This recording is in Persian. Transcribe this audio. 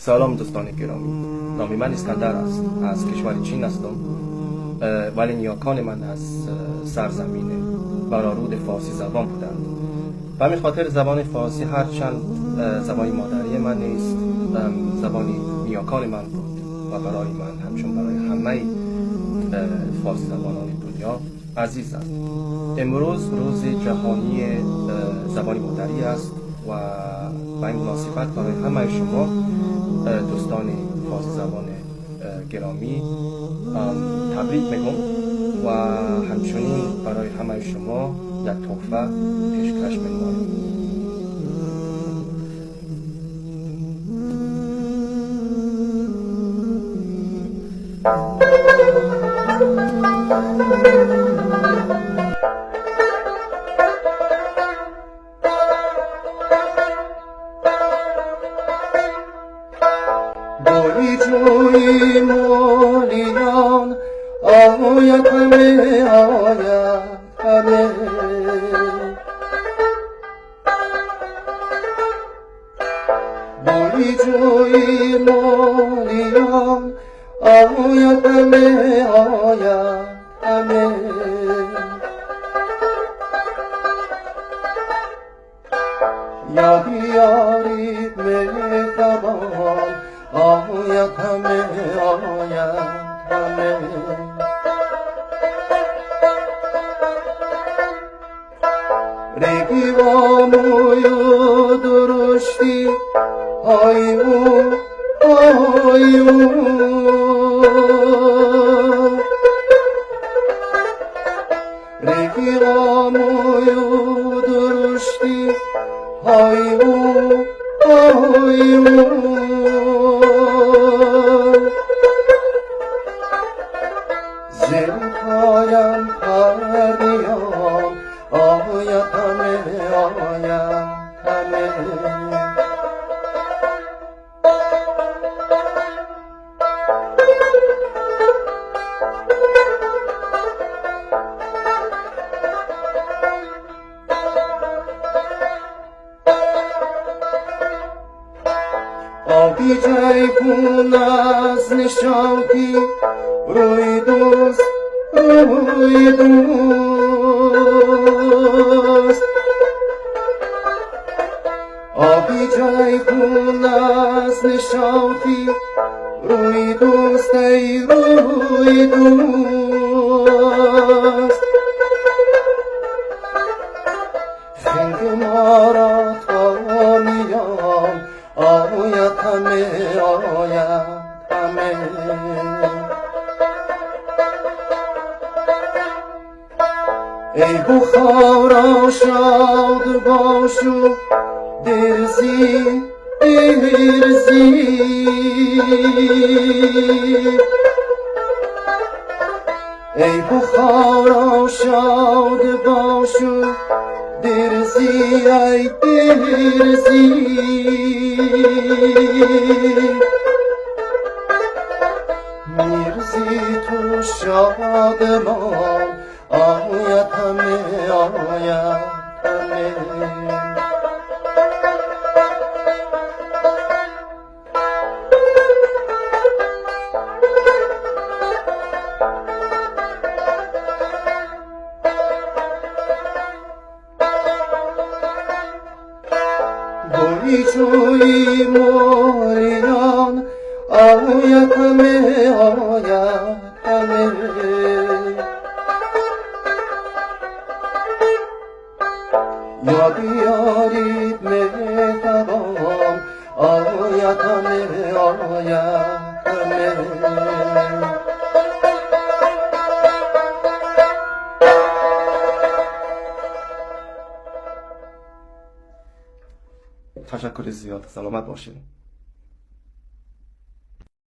سلام دوستان گرامی، نام من اسکندر است. از کشور چین هستم، ولی نیاکان من از سرزمین برآرود فارسی زبان بودند. و همین خاطر زبان فارسی هرچند زبانی مادری من نیست، زبانی نیاکان من بود و برای من همچون برای همه فارسی زبانان دنیا عزیز است. امروز روز جهانی زبانی مادری است و به این مناسبت برای همه شما دوستان فارسی زبان گرامی تبریک میگم و همچنین برای همه شما یک تحفه پیشکش میکنم. بوی جوی مولیان آید همه آید همه بوی جوی مولیان آید همه آید همه یادی یاری مهربان آید همه آید همه ریگی و مویو درشتی آیو آیو ریگی و مویو درشتی آیو آیو زیر پایم پردیان آید همه آید همه آبی جیبون از نشاطی روی دوست روی دوست آبی جیبون از نشاطی روی دوست ای روی دوست خیلی ما را تا میان آید همه آید همه ای بخارا شاد باشو درزی درزی ای بخارا شاد باشو درزی ای درزی میرزی تو شادمان آید همه آید همه بوی جوی موریان آید همه آید همه یادی یارید مهربان آید همه آید همه تشکر زیاد. سلامت باشید.